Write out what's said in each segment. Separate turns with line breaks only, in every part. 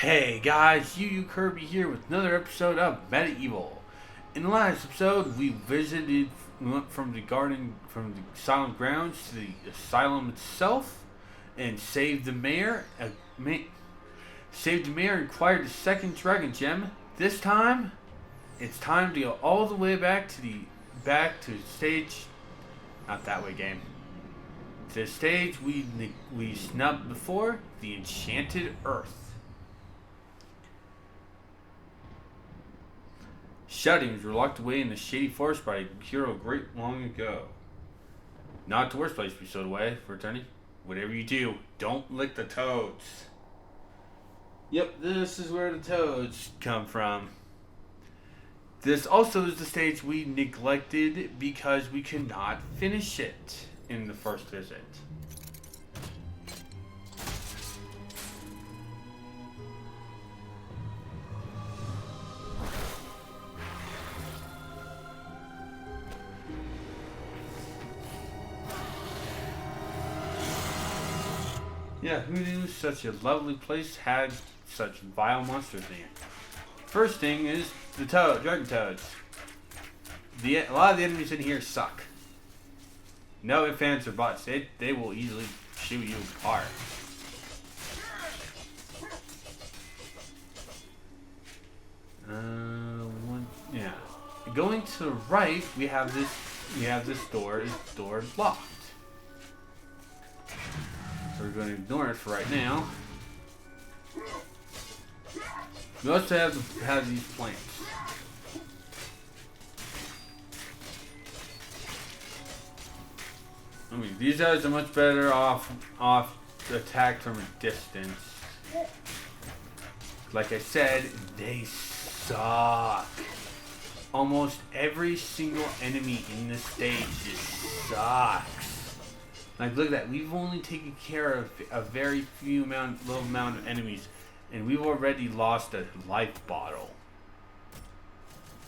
Hey guys, Yuyukirby here with another episode of MediEvil. In the last episode, we went from from the asylum grounds to the asylum itself, and saved the mayor. Saved the mayor and acquired the second dragon gem. This time, it's time to go all the way back to stage. Not that way, game. To the stage we snubbed before, the Enchanted Earth. Shoutings were locked away in the shady forest by a hero great long ago. Not the worst place to be stowed away for eternity. Whatever you do, don't lick the toads. Yep, this is where the toads come from. This also is the stage we neglected because we could not finish it in the first visit. Yeah, who knew such a lovely place had such vile monsters in it? First thing is the dragon toads. A lot of the enemies in here suck. No ifs, ands, or buts. They will easily chew you apart. Yeah. Going to the right, we have this door. This door is locked. We're going to ignore it for right now. We also have these plants. I mean, these guys are much better off attacked from a distance. Like I said, they suck. Almost every single enemy in this stage just sucks. Like, look at that. We've only taken care of a very little amount of enemies, and we've already lost a life bottle.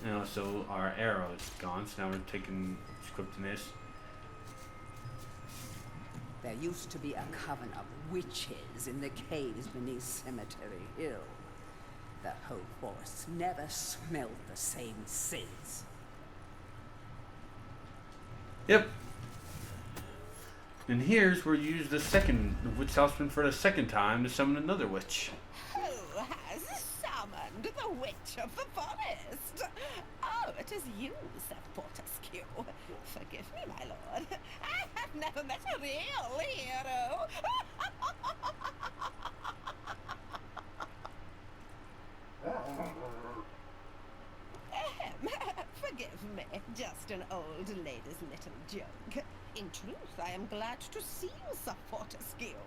And also, our arrow is gone, so now we're scripting this.
There used to be a coven of witches in the caves beneath Cemetery Hill. The whole forest never smelled the same since.
Yep. And here's where you use the second witch talisman for the second time to summon another witch.
Who has summoned the witch of the forest? Oh, it is you, Sir Fortescue. Forgive me, my lord. I have never met a real hero. Forgive me, just an old lady's little joke. In truth, I am glad to see you, Sir Fortescue.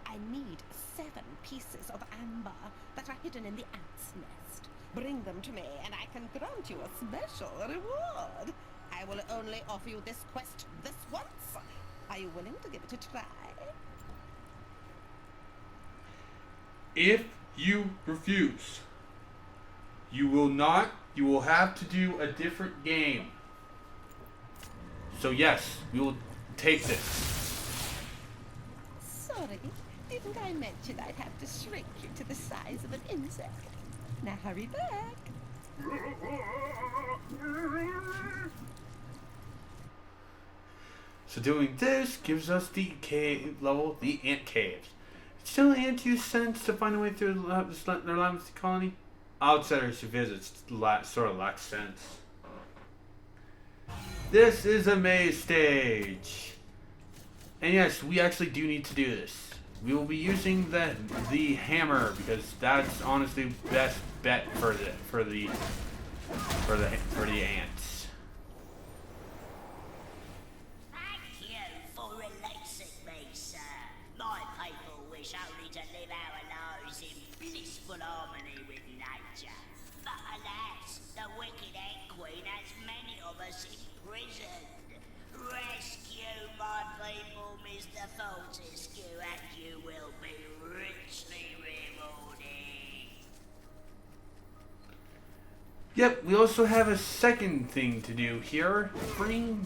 I need 7 pieces of amber that are hidden in the ant's nest. Bring them to me, and I can grant you a special reward. I will only offer you this quest this once. Are you willing to give it a try?
If you refuse, you will have to do a different game. So yes, we will take this.
Sorry, didn't I mention I'd have to shrink you to the size of an insect? Now hurry back.
So doing this gives us the cave level, the ant caves. Still ant use sense to find a way through their labyrinth colony? Outsiders who visit sort of lacks sense. This is a maze stage. And yes, we actually do need to do this. We will be using the hammer because that's honestly the best bet for the ants.
Thank you for releasing me, sir. My people wish only to live our lives in blissful harmony with nature. But alas, the wicked Ant Queen has many of us imprisoned. Rescue my people, Mr. Fortescue, and you will be richly rewarded.
Yep, we also have a second thing to do here. Bring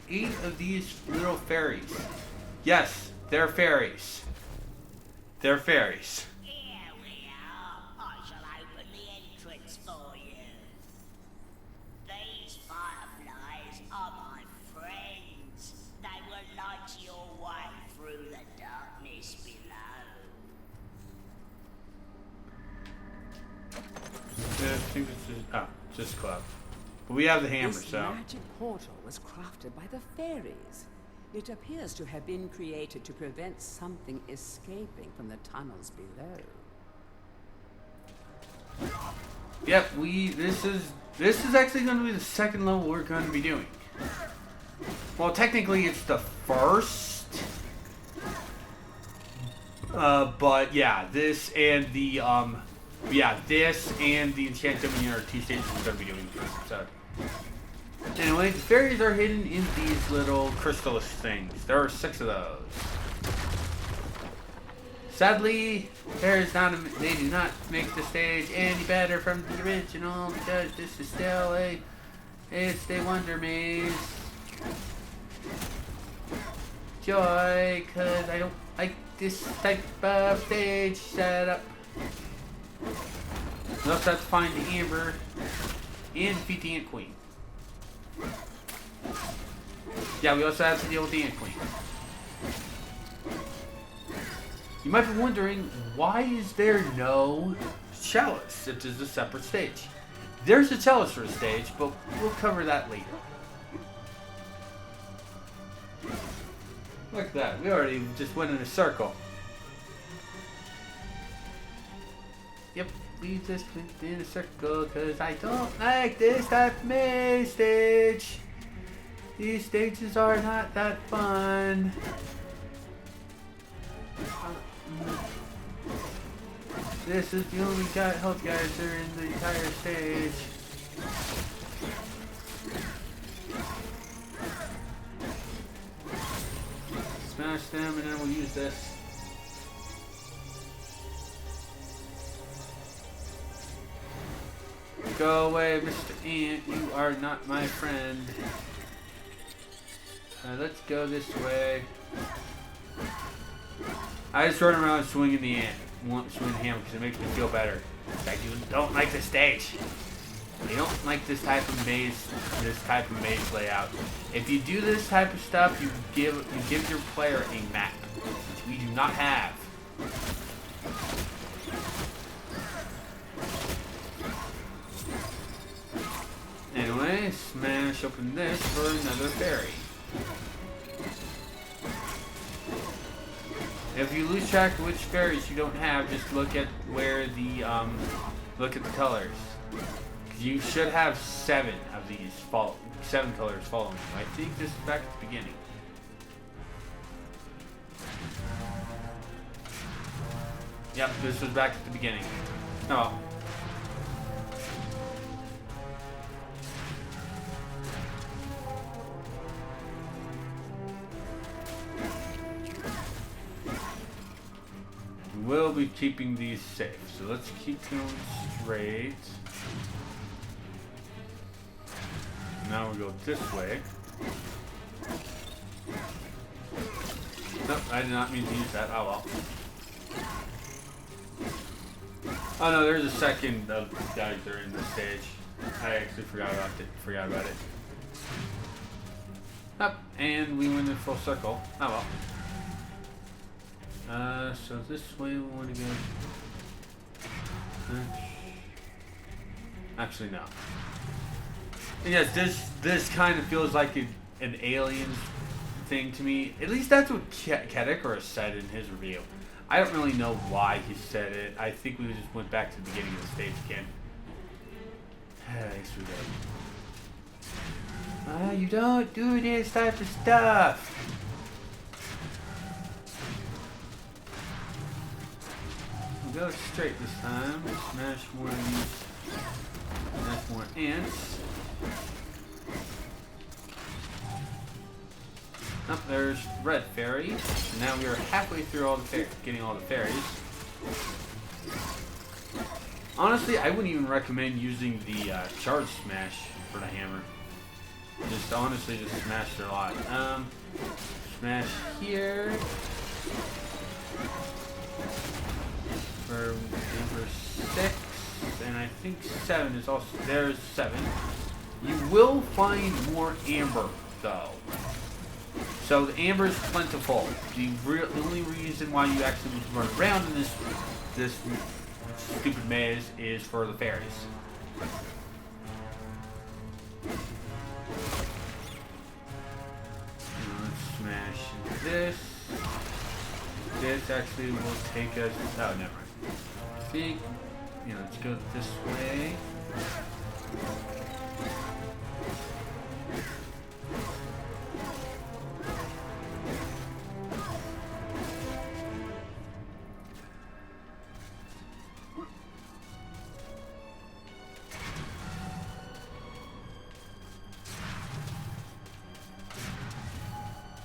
8 of these little fairies. Yes, they're fairies. They're fairies.
Here we are.
think this is... Oh, just club. But we have the hammer,
This
so...
magic portal was crafted by the fairies. It appears to have been created to prevent something escaping from the tunnels below.
Yep, this is actually going to be the second level we're going to be doing. Well, technically it's the first. But yeah, this and the Enchanted Domain are two stages we're going to be doing this episode. Anyway, the fairies are hidden in these little crystallis things. There are 6 of those. Sadly, they do not make the stage any better from the original because this is still it's a Wonder Maze. Joy, cause I don't like this type of stage setup. We also have to find the Amber and defeat the Ant Queen. Yeah, we also have to deal with the Ant Queen. You might be wondering, why is there no chalice? It is a separate stage. There's a chalice for a stage, but we'll cover that later. Look at that. We already just went in a circle. Yep, we just went in a circle because I don't like this type of maze stage. These stages are not that fun. This is the only health geyser in the entire stage. Smash them and then we'll use this. Go away, Mr. Ant. You are not my friend. Let's go this way. I just run around swinging the hammer because it makes me feel better. I don't like the stage. I don't like this type of maze layout. If you do this type of stuff, you give your player a map, which we do not have. Anyway, smash open this for another fairy. If you lose track of which fairies you don't have, just look at where the look at the colors. You should have 7 of these 7 colors following you. I think this is back at the beginning. Yep, this was back at the beginning. Oh. We'll be keeping these safe, so let's keep going straight. Now we'll go this way. Nope, I did not mean to use that. Oh well. Oh no, there's a second of these guys that are in this stage. I actually forgot about it. Up, and we went in full circle. Oh well. So this way we want to go. Actually, no. And yes, this kind of feels like an alien thing to me. At least that's what Kedekor said in his review. I don't really know why he said it. I think we just went back to the beginning of the stage again. Thanks for that. You don't do this type of stuff. We'll go straight this time. Smash more of these. Smash more ants. Oh, there's red fairy. And now we are halfway through getting all the fairies. Honestly, I wouldn't even recommend using the charge smash for the hammer. Just honestly, just smash it a lot. Smash here. For number 6, and I think 7 is also, there's 7. You will find more amber though. So the amber is plentiful. The only reason why you actually run around in this stupid maze is for the fairies. Let's smash this. This actually will take us. Oh, never mind. I think, let's go this way.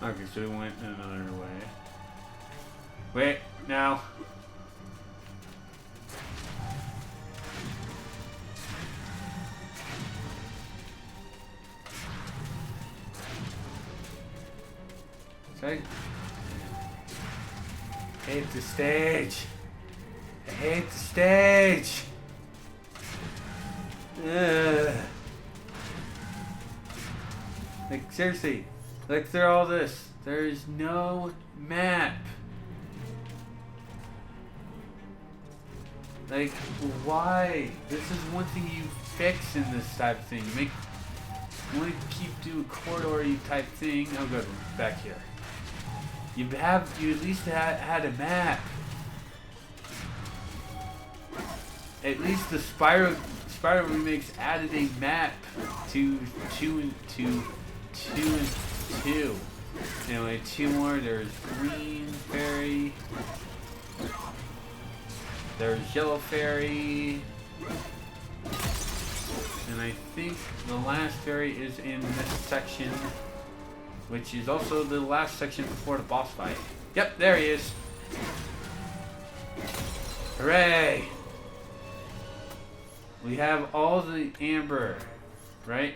Okay, so we went another way. Wait, now. I hate the stage. I hate the stage. Ugh. Like, seriously. Look through all this. There is no map. Like, why? This is one thing you fix in this type of thing. You want to keep do a corridor type thing. Oh, good. Back here. You at least had a map. At least the Spyro remakes added a map to 2 and 2. Anyway, 2 more. There's green fairy. There's yellow fairy. And I think the last fairy is in this section, which is also the last section before the boss fight. Yep, there he is. Hooray! We have all the amber, right?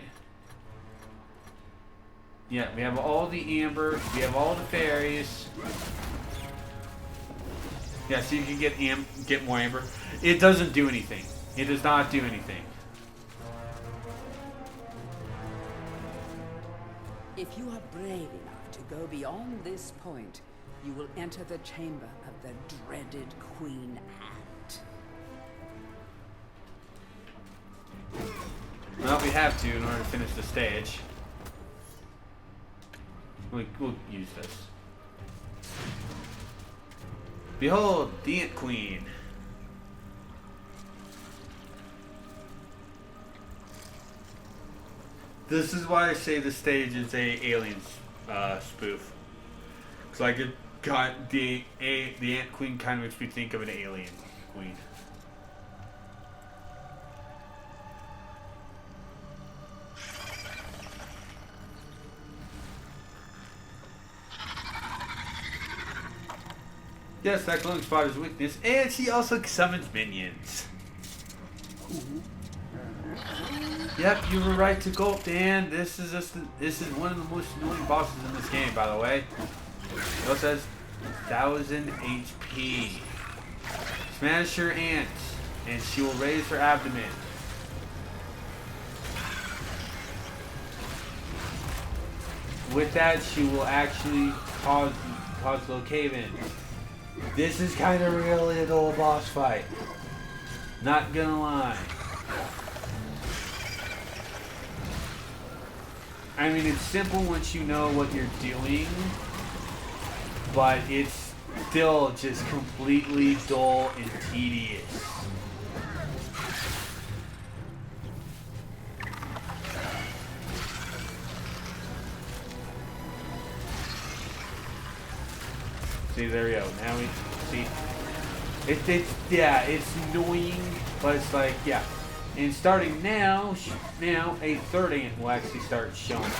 Yeah, we have all the amber. We have all the fairies. Yeah, so you can get more amber. It doesn't do anything. It does not do anything.
If you are brave enough to go beyond this point, you will enter the chamber of the dreaded Queen Ant.
Well, we have to in order to finish the stage. We'll use this. Behold, the Ant Queen. This is why I say the stage is a Aliens spoof. It's like it got the Ant Queen kind of makes me think of an alien queen. Yes, that glowing spot is weakness, and she also summons minions. Yep, you were right to gulp, Dan. This is one of the most annoying bosses in this game, by the way. It also has 1000 HP. Smash her ant, and she will raise her abdomen. With that, she will actually cause little cave-ins. This is kind of really a little boss fight. Not gonna lie. I mean, it's simple once you know what you're doing, but it's still just completely dull and tedious. See, there we go. Now we see. It's annoying, but it's like, yeah. And starting now a third ant will actually start showing up.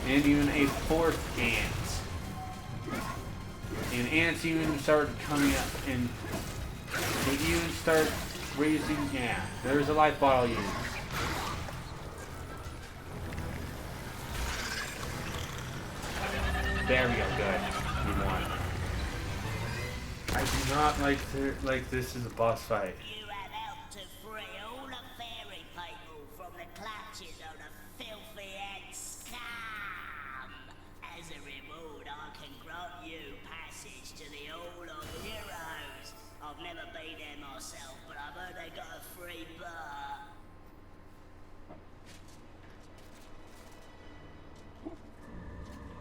And even a fourth ant. And ants even start coming up, and they even start raising. Yeah, there's a life bottle used. There we go. Good. We won. I do not like this is a boss fight.
You have helped to free all the fairy people from the to the Hall of Heroes. I've never been there myself, but I've heard they got a free bar.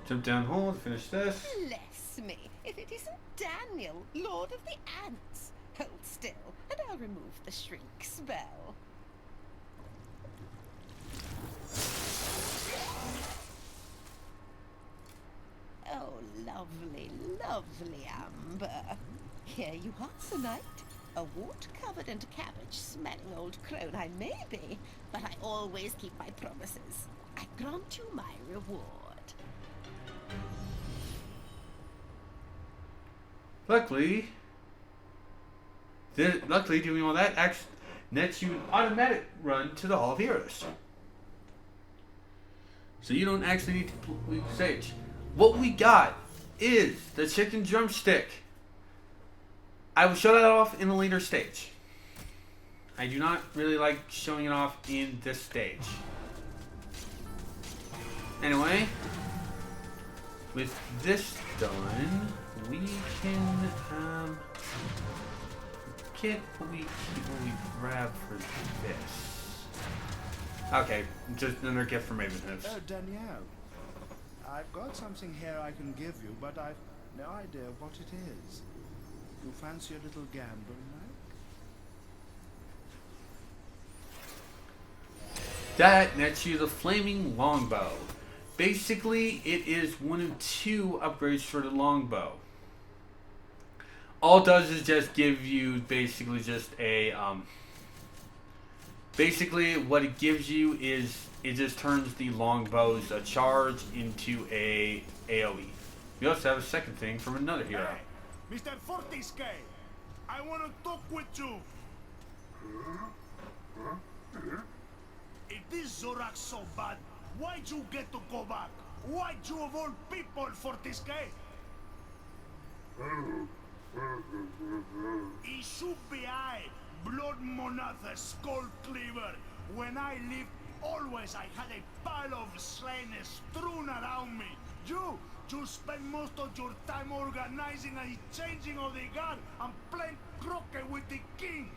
Jump down hole to finish this.
Bless me, if it isn't Daniel, Lord of the Ants. Hold still, and I'll remove the shrink spell. Oh, lovely, lovely Amber. Here you are tonight. A wart-covered and cabbage-smelling old crone I may be, but I always keep my promises. I grant you my reward.
Luckily, doing all that actually nets you an automatic run to the Hall of Heroes. So you don't actually need to complete the stage. What we got is the chicken drumstick. I will show that off in a later stage. I do not really like showing it off in this stage. Anyway, with this done, we can get what we grab for this. Okay, just another gift from Ravenhooves.
Oh, Danielle. I've got something here I can give you, but I've no idea what it is. You fancy a little gamble, Mike?
That nets you the flaming longbow. Basically, it is one of two upgrades for the longbow. All it does is just give you basically just a basically what it gives you is it just turns the longbow's a charge into a AoE. We also have a second thing from another hero.
Hey, Mr. Fortisque, I want to talk with you. If this Zorak so bad, why'd you get to go back? Why'd you of all people, Fortisque? It should be I, Blood Monatha Skull Cleaver. When I lived, always I had a pile of slain strewn around me. You spend most of your time organizing a changing of the guard and playing croquet with the king.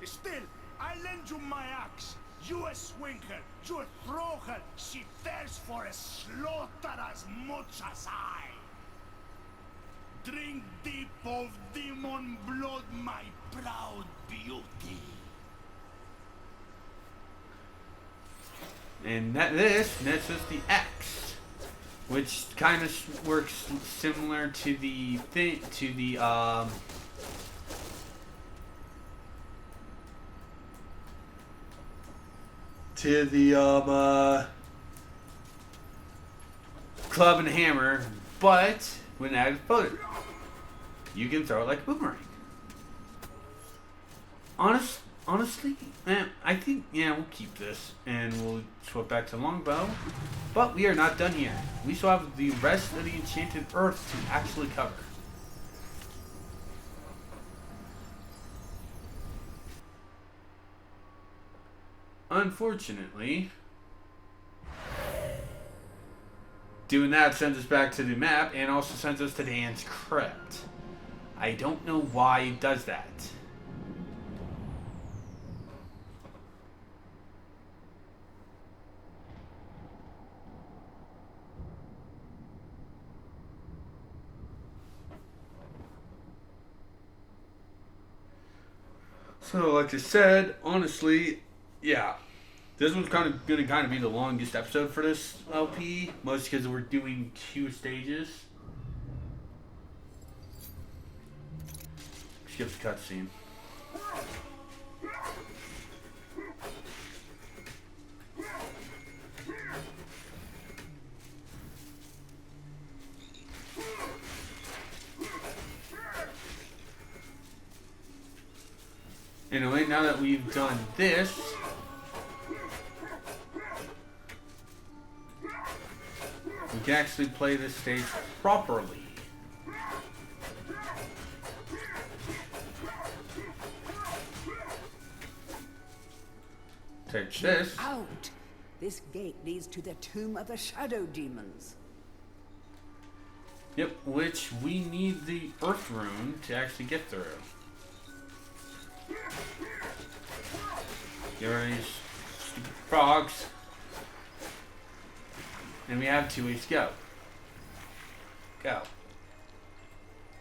Still, I lend you my axe. You swing her, you throw her. She thirsts for a slaughter as much as I. Drink deep of demon blood, my proud beauty.
And this nets us the axe, which kind of works similar to the club and hammer, but with an added bonus. You can throw it like a boomerang. Honestly, I think, we'll keep this and we'll swap back to longbow. But we are not done yet. We still have the rest of the enchanted earth to actually cover. Unfortunately, doing that sends us back to the map and also sends us to the Ant's Crypt. I don't know why it does that. So, like I said, honestly, yeah, this one's going to be the longest episode for this LP, mostly because we're doing 2 stages. Skip the cutscene. Anyway, now that we've done this, we can actually play this stage properly. Take this.
Out! This gate leads to the tomb of the shadow demons.
Yep, which we need the Earth Rune to actually get through. Get rid of these stupid frogs. And we have 2 ways to go. Go.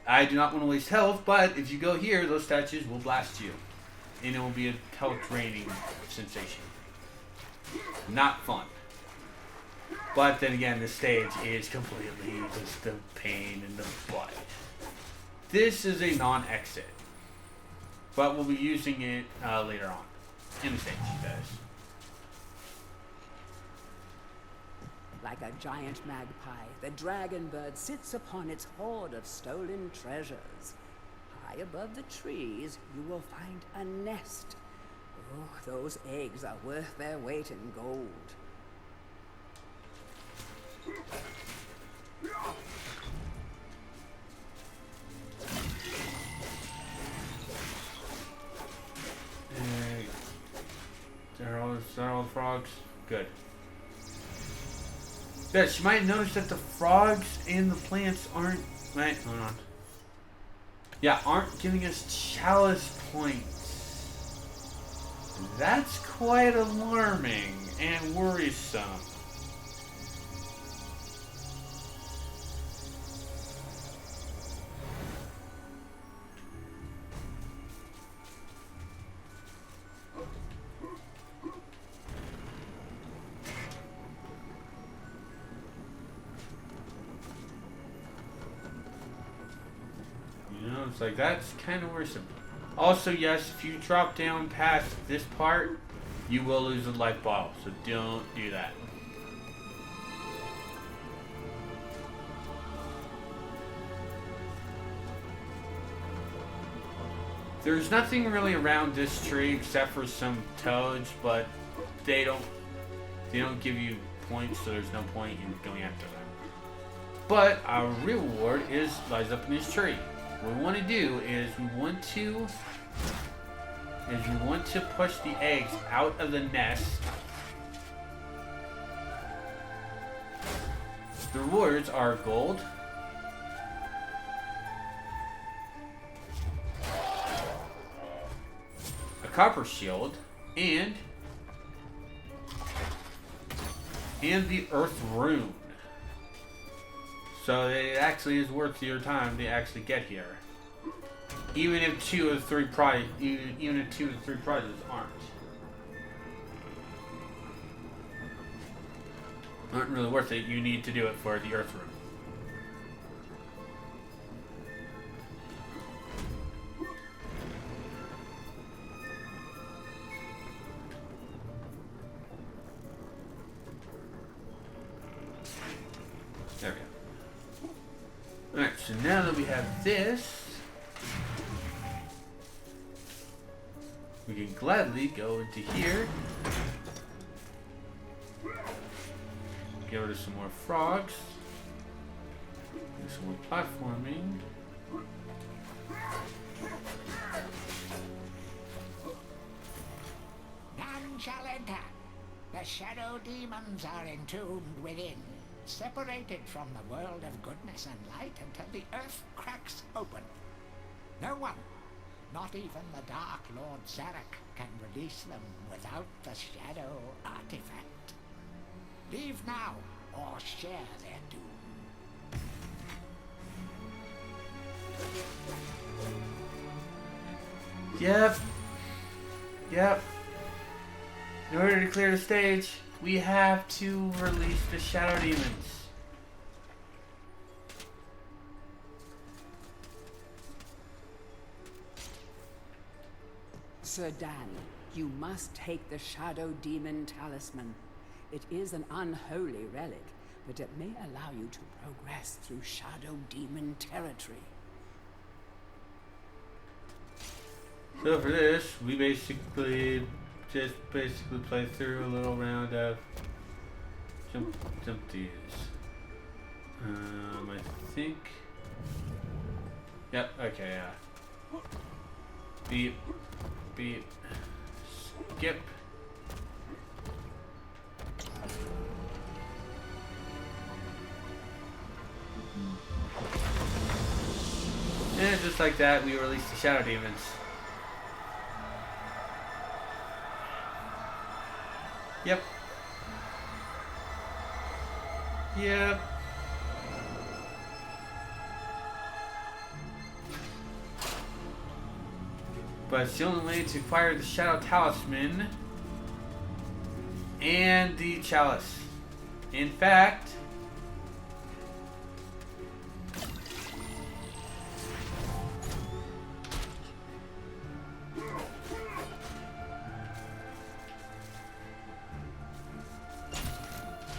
I do not want to waste health, but if you go here, those statues will blast you. And it will be a health draining sensation. Not fun. But then again, the stage is completely just a pain in the butt. This is a non-exit. But we'll be using it later on. In the stage, guys.
Like a giant magpie, the dragon bird sits upon its hoard of stolen treasures. High above the trees, you will find a nest. Oh, those eggs are worth their weight in gold. Are all the frogs? Good. Yes, you might notice that the frogs and the plants aren't... Wait, hold on. Yeah, aren't giving us chalice points. That's quite alarming and worrisome. It's like, that's kind of worrisome. Also, yes, if you drop down past this part, you will lose a life bottle. So don't do that. There's nothing really around this tree except for some toads, but they don't give you points, so there's no point in going after them. But our real reward lies up in this tree. What we want to do is we want to push the eggs out of the nest. The rewards are gold, a copper shield, and the Earth Rune. So it actually is worth your time to actually get here. Even if 2 of the 3 prizes aren't really worth it, you need to do it for the Earth Rune. There we go. Alright, so now that we have this, we can gladly go into here, get rid of some more frogs, do some more platforming.
None shall enter. The shadow demons are entombed within, separated from the world of goodness and light until the earth cracks open. No one, not even the Dark Lord Zarek, can release them without the shadow artifact. Leave now, or share their doom.
Yep. In order to clear the stage, we have to release the shadow demons.
Sir Dan, you must take the Shadow Demon Talisman. It is an unholy relic, but it may allow you to progress through Shadow Demon territory.
So for this, we basically play through a little round of jump these. I think. Yep. Okay. Yeah. Beep. Skip.
just like that, we release the Shadow Demons. Yep. Yep. But it's the only way to acquire the Shadow Talisman and the Chalice. In fact,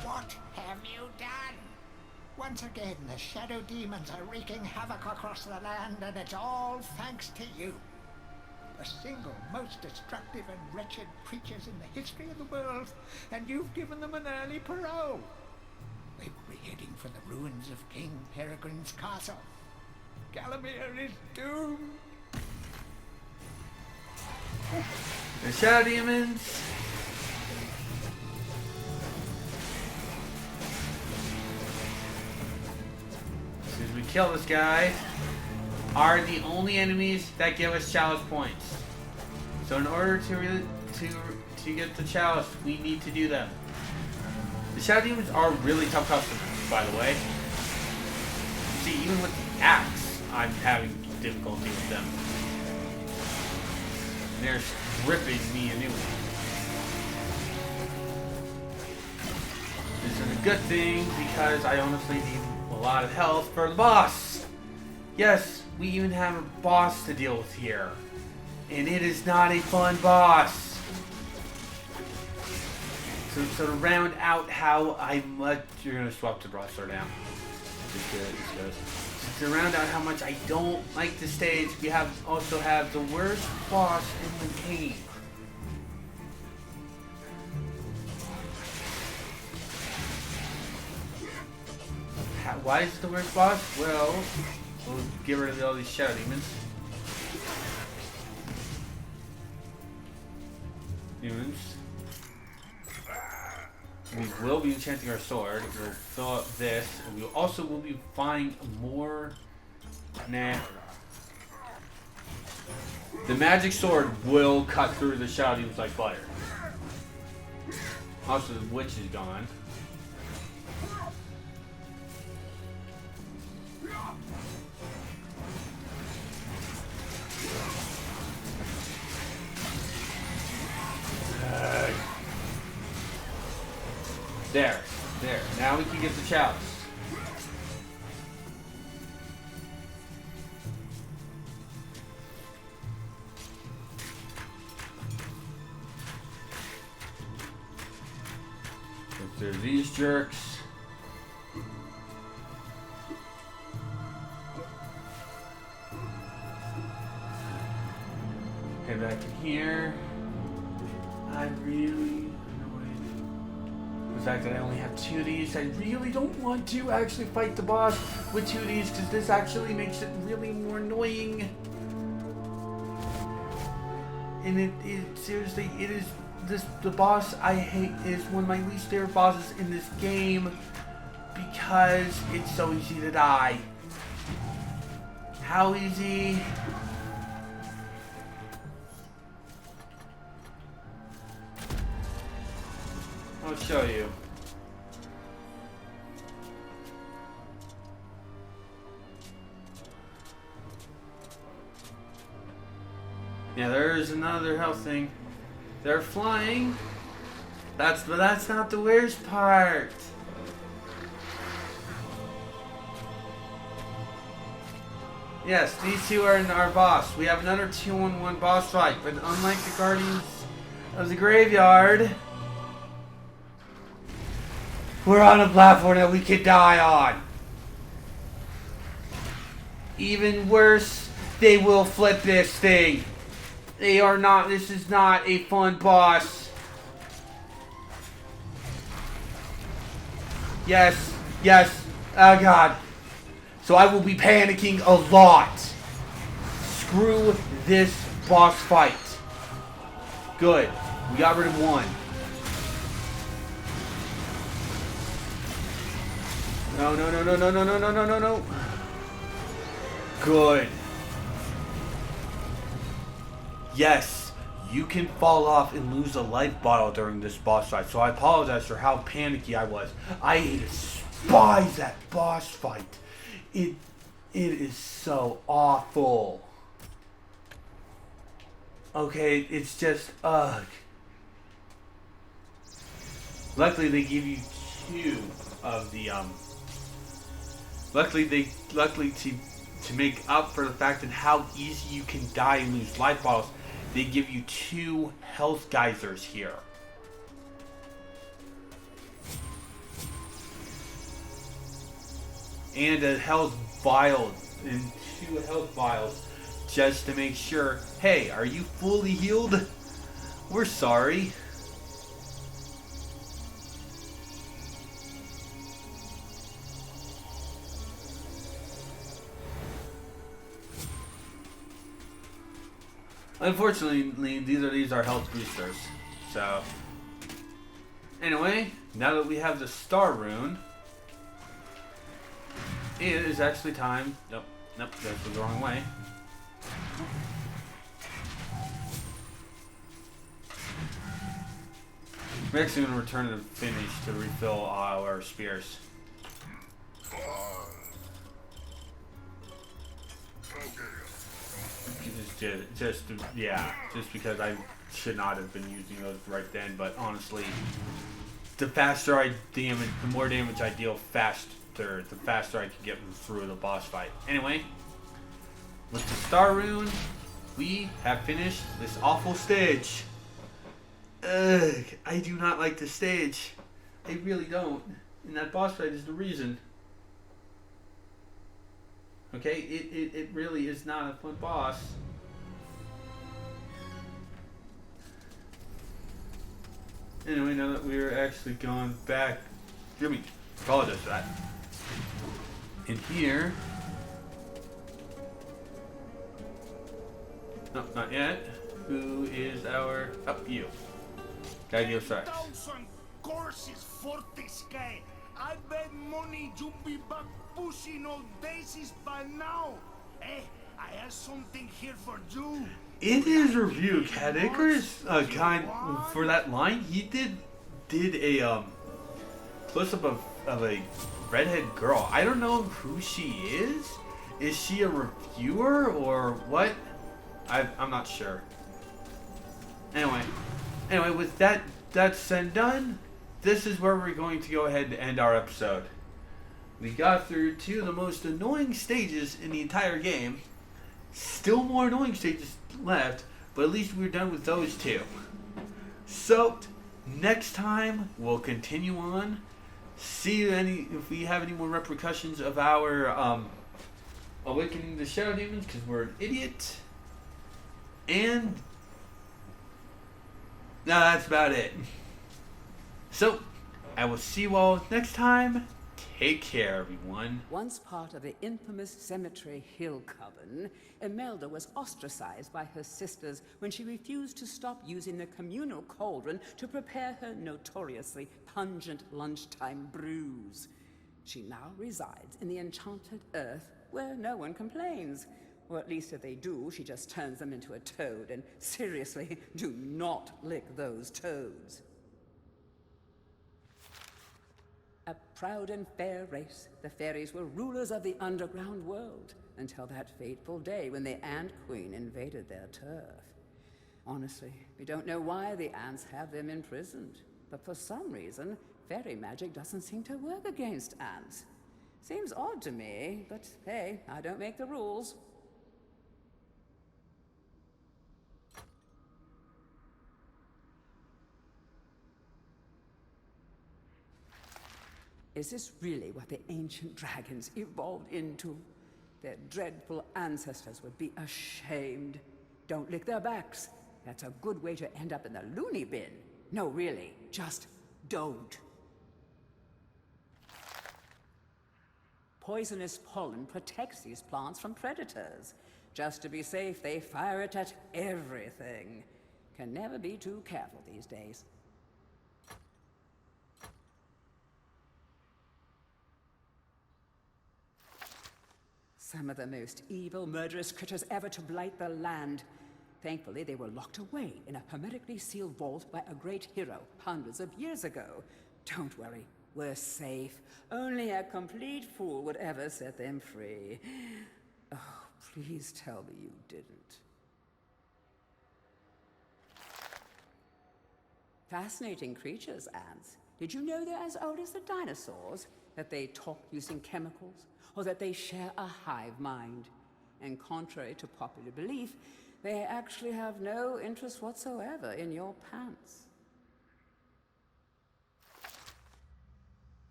What have you done? Once again, the Shadow Demons are wreaking havoc across the land, and it's all thanks to you. The single most destructive and wretched creatures in the history of the world, and you've given them an early parole. They will be heading for the ruins of King Peregrine's castle. Galamir is doomed.
the Shadow Demons. As soon as we kill this guy, are the only enemies that give us chalice points. So in order to get the chalice, we need to do them. The Shadow Demons are really tough customers, by the way. See, even with the axe, I'm having difficulty with them. They're ripping me a new one. This is a good thing because I honestly need a lot of health for the boss. Yes, we even have a boss to deal with here. And it is not a fun boss. So to round out how you're going to swap the broadsword down. Just good, just good. So to round out how much I don't like the stage, we also have the worst boss in the game. Why is it the worst boss? Well, we'll get rid of all these Shadow Demons. We will be enchanting our sword. We'll fill up this, and we also will be buying more. Nah. The magic sword will cut through the Shadow Demons like butter. Also, the witch is gone. There. Now we can get the chalice. Go through these jerks. Head back in here. I'm really annoyed. The fact that I only have 2 of these, I really don't want to actually fight the boss with 2 of these because this actually makes it really more annoying. And it seriously, it is the boss I hate is one of my least favorite bosses in this game because it's so easy to die. How easy? I'll show you. Yeah, there's another health thing. They're flying. But that's not the worst part. Yes, these two are in our boss. We have another 2-on-1 boss fight, but unlike the Guardians of the Graveyard, we're on a platform that we could die on. Even worse, they will flip this thing. This is not a fun boss. Yes, oh god. So I will be panicking a lot. Screw this boss fight. Good, we got rid of one. No. Good.
Yes, you can fall off and lose a life bottle during this boss fight, so I apologize for how panicky I was. I despise that boss fight. It is so awful. Okay, it's just, ugh. Luckily they give you 2 of the, luckily to make up for the fact that how easy you can die and lose life bottles, they give you 2 health geysers here. And a health vial, and 2 health vials, just to make sure, hey, are you fully healed? We're sorry. Unfortunately, these are health boosters. So, anyway, now that we have the star rune, it is actually time. Nope, that's the wrong way. We're actually going to return to the finish to refill our spears. Just because I should not have been using those right then, but honestly, the more damage I deal faster, the faster I can get through the boss fight. Anyway, with the star rune, we have finished this awful stage. Ugh, I do not like this stage. I really don't. And that boss fight is the reason. Okay, it really is not a fun boss. Anyway, now that we're actually going back, apologize for that. In here, no, not yet. Who is our? Oh, you. Guy Rex.
Thousand courses for this guy. I bet money you be back pushing old daisies by now. Eh, I have something here for you.
In his review, Cat Icarus kind for that line, he did a close up of a redhead girl. I don't know who she is. Is she a reviewer or what? I'm not sure. Anyway, with that said and done, this is where we're going to go ahead and end our episode. We got through 2 of the most annoying stages in the entire game. Still more annoying stages left, but at least we're done with those 2. So, next time we'll continue on. See if we have any more repercussions of our awakening the shadow demons, because we're an idiot. And no, that's about it. So, I will see you all next time. Take care, everyone.
Once part of the infamous Cemetery Hill Coven, Imelda was ostracized by her sisters when she refused to stop using the communal cauldron to prepare her notoriously pungent lunchtime brews. She now resides in the enchanted earth where no one complains. Or at least if they do, she just turns them into a toad. And seriously, do not lick those toads. A proud and fair race, the fairies were rulers of the underground world until that fateful day when the Ant Queen invaded their turf. Honestly, we don't know why the ants have them imprisoned, but for some reason, fairy magic doesn't seem to work against ants. Seems odd to me, but hey, I don't make the rules. Is this really what the ancient dragons evolved into? Their dreadful ancestors would be ashamed. Don't lick their backs. That's a good way to end up in the loony bin. No, really, just don't. Poisonous pollen protects these plants from predators. Just to be safe, they fire it at everything. Can never be too careful these days. Some of the most evil, murderous critters ever to blight the land. Thankfully, they were locked away in a hermetically sealed vault by a great hero hundreds of years ago. Don't worry, we're safe. Only a complete fool would ever set them free. Oh, please tell me you didn't. Fascinating creatures, ants. Did you know they're as old as the dinosaurs? That they talk using chemicals? Or that they share a hive mind? And contrary to popular belief, they actually have no interest whatsoever in your pants.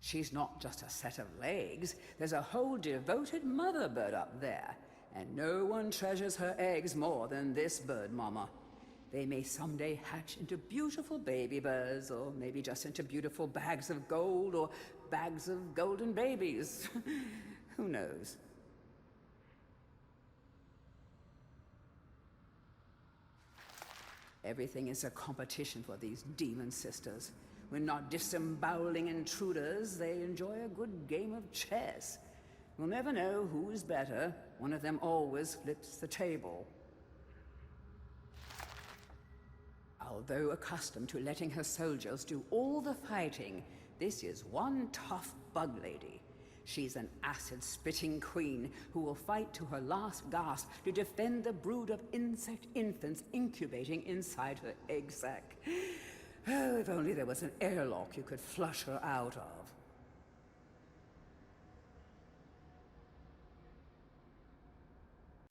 She's not just a set of legs. There's a whole devoted mother bird up there. And no one treasures her eggs more than this bird mama. They may someday hatch into beautiful baby birds, or maybe just into beautiful bags of gold, or bags of golden babies. Who knows? Everything is a competition for these demon sisters. When not disemboweling intruders, they enjoy a good game of chess. We'll never know who's better. One of them always flips the table. Although accustomed to letting her soldiers do all the fighting, this is one tough bug lady. She's an acid-spitting queen who will fight to her last gasp to defend the brood of insect infants incubating inside her egg sac. Oh, if only there was an airlock you could flush her out of.